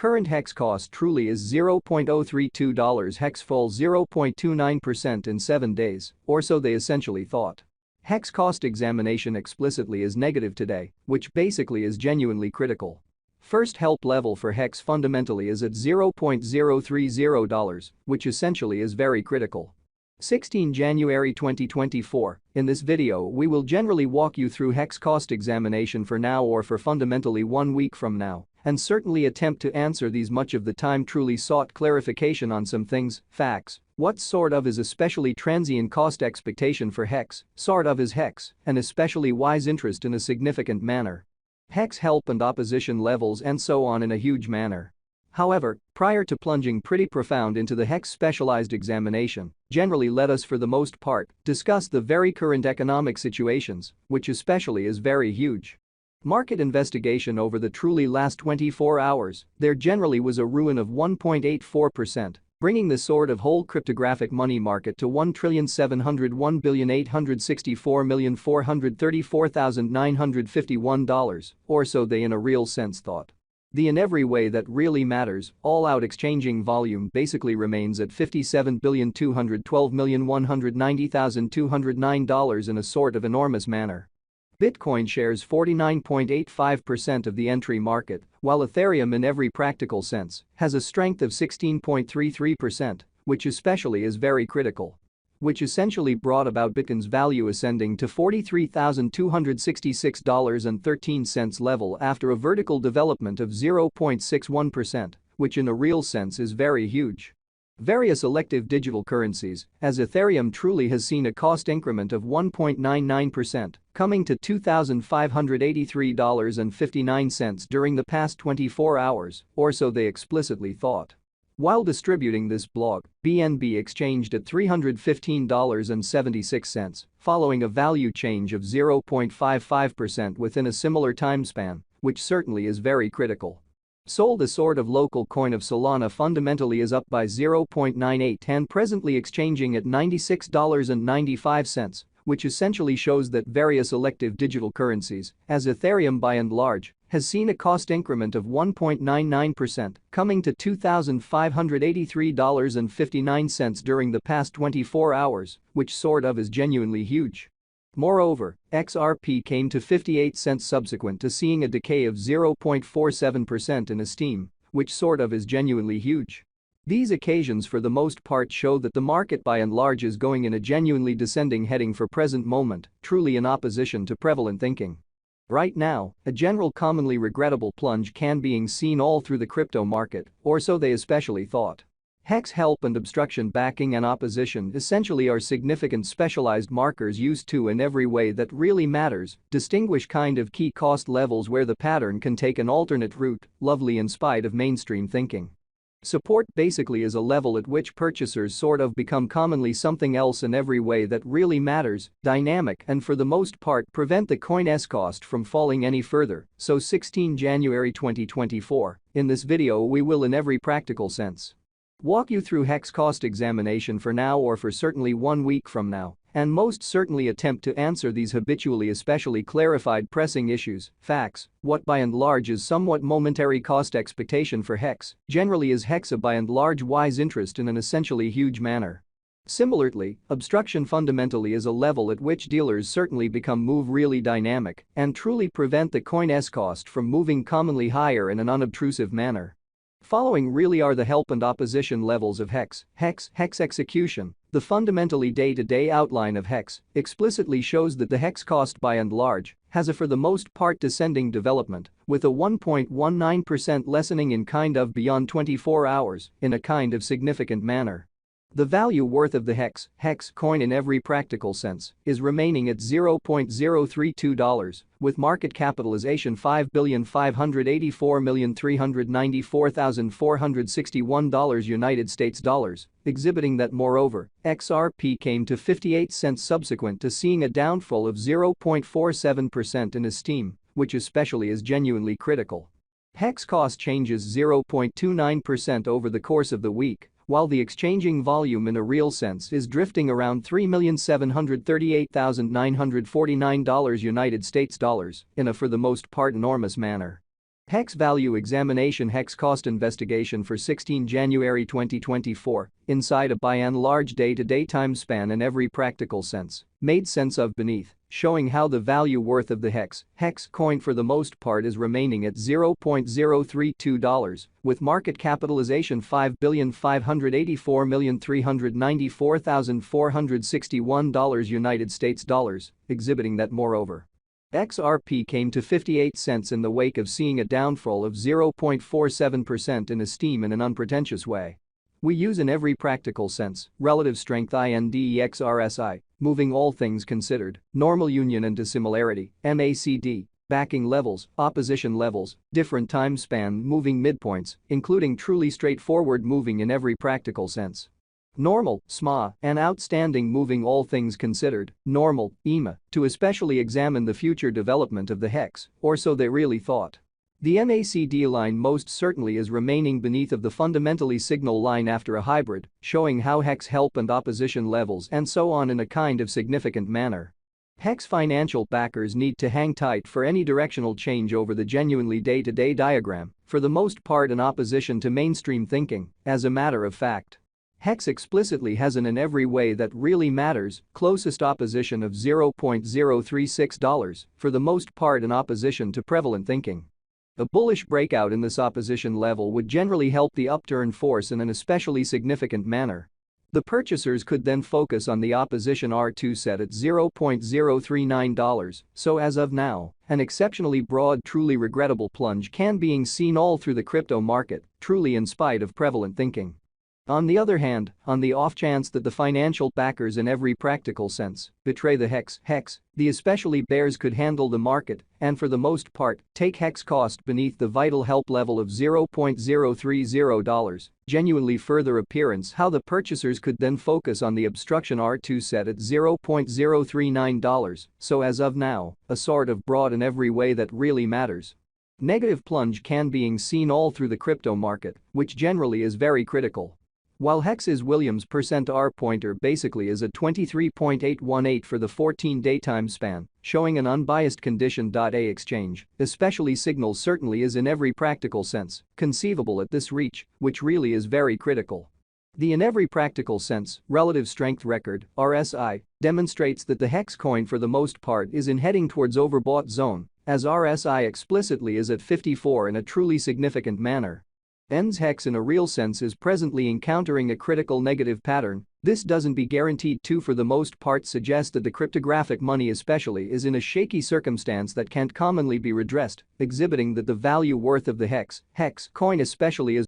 current HEX cost truly is $0.032. HEX falls 0.29% in 7 days, or so they essentially thought. HEX cost examination explicitly is negative today, which basically is genuinely critical. First help level for HEX fundamentally is at $0.030, which essentially is very critical. 16 January 2024, in this video we will generally walk you through HEX cost examination for now or for fundamentally 1 week from now, and certainly attempt to answer these much of the time truly sought clarification on some things, facts, what sort of is especially transient cost expectation for HEX, sort of is HEX, and especially wise interest in a significant manner. HEX help and opposition levels and so on in a huge manner. However, prior to plunging pretty profound into the HEX specialized examination, generally let us for the most part discuss the very current economic situations, which especially is very huge. Market investigation over the truly last 24 hours, there generally was a ruin of 1.84%, bringing the sort of whole cryptographic money market to $1,701,864,434,951, or so they in a real sense thought. The in every way that really matters, all-out exchanging volume basically remains at $57,212,190,209 in a sort of enormous manner. Bitcoin shares 49.85% of the entry market, while Ethereum in every practical sense has a strength of 16.33%, which especially is very critical. Which essentially brought about Bitcoin's value ascending to $43,266.13 level after a vertical development of 0.61%, which in a real sense is very huge. Various elective digital currencies, as Ethereum truly has seen a cost increment of 1.99%, coming to $2,583.59 during the past 24 hours, or so they explicitly thought. While distributing this blog, BNB exchanged at $315.76, following a value change of 0.55% within a similar time span, which certainly is very critical. Sold a sort of local coin of Solana fundamentally is up by 0.98 and presently exchanging at $96.95, which essentially shows that various elective digital currencies, as Ethereum by and large, has seen a cost increment of 1.99%, coming to $2,583.59 during the past 24 hours, which sort of is genuinely huge. Moreover, XRP came to 58 cents subsequent to seeing a decay of 0.47% in esteem, which sort of is genuinely huge. These occasions for the most part show that the market by and large is going in a genuinely descending heading for present moment, truly in opposition to prevalent thinking. Right now, a general commonly regrettable plunge can being seen all through the crypto market, or so they especially thought. HEX help and obstruction backing and opposition essentially are significant specialized markers used to in every way that really matters, distinguish kind of key cost levels where the pattern can take an alternate route, lovely in spite of mainstream thinking. Support basically is a level at which purchasers sort of become commonly something else in every way that really matters, dynamic and for the most part prevent the coin's cost from falling any further, so 16 January 2024, in this video we will in every practical sense walk you through HEX cost examination for now or for certainly 1 week from now, and most certainly attempt to answer these habitually especially clarified pressing issues, facts, what by and large is somewhat momentary cost expectation for HEX, generally is HEX a by and large wise interest in an essentially huge manner. Similarly, obstruction fundamentally is a level at which dealers certainly move really dynamic and truly prevent the coin's cost from moving commonly higher in an unobtrusive manner. Following really are the help and opposition levels of HEX execution. The fundamentally day-to-day outline of HEX explicitly shows that the HEX cost by and large has a for the most part descending development, with a 1.19% lessening in kind of beyond 24 hours in a kind of significant manner. The value worth of the HEX coin in every practical sense is remaining at $0.032, with market capitalization $5,584,394,461 United States dollars, exhibiting that moreover, XRP came to 58 cents subsequent to seeing a downfall of 0.47% in esteem, which especially is genuinely critical. HEX cost changes 0.29% over the course of the week, while the exchanging volume in a real sense is drifting around $3,738,949 United States dollars in a for the most part enormous manner. Hex Value Examination Hex Cost Investigation for 16 January 2024, inside a by and large day-to-day time span in every practical sense, made sense of beneath, showing how the value worth of the hex coin for the most part is remaining at $0.032, with market capitalization $5,584,394,461 United States dollars, exhibiting that moreover. XRP came to 58 cents in the wake of seeing a downfall of 0.47% in esteem in an unpretentious way. We use in every practical sense, relative strength index RSI, moving all things considered, normal union and dissimilarity, MACD, backing levels, opposition levels, different time span moving midpoints, including truly straightforward moving in every practical sense. Normal, SMA, and outstanding moving all things considered, normal, EMA, to especially examine the future development of the hex, or so they really thought. The MACD line most certainly is remaining beneath of the fundamentally signal line after a hybrid, showing how hex help and opposition levels and so on in a kind of significant manner. Hex financial backers need to hang tight for any directional change over the genuinely day-to-day diagram, for the most part in opposition to mainstream thinking, as a matter of fact. Hex explicitly has an in every way that really matters, closest opposition of $0.036, for the most part in opposition to prevalent thinking. A bullish breakout in this opposition level would generally help the upturn force in an especially significant manner. The purchasers could then focus on the opposition R2 set at $0.039, so as of now, an exceptionally broad truly regrettable plunge can being seen all through the crypto market, truly in spite of prevalent thinking. On the other hand, on the off chance that the financial backers in every practical sense betray the hex, the especially bears could handle the market and for the most part take hex cost beneath the vital help level of $0.030, genuinely further appearance how the purchasers could then focus on the obstruction R2 set at $0.039, so as of now, a sort of broad in every way that really matters. Negative plunge can being seen all through the crypto market, which generally is very critical. While Hex's Williams % R pointer basically is at 23.818 for the 14-day time span, showing an unbiased condition. A exchange, especially signal certainly is in every practical sense conceivable at this reach, which really is very critical. The in every practical sense, relative strength record, RSI, demonstrates that the hex coin for the most part is in heading towards overbought zone, as RSI explicitly is at 54 in a truly significant manner. ENS hex in a real sense is presently encountering a critical negative pattern. This doesn't be guaranteed to for the most part suggest that the cryptographic money especially is in a shaky circumstance that can't commonly be redressed, exhibiting that the value worth of the hex coin especially is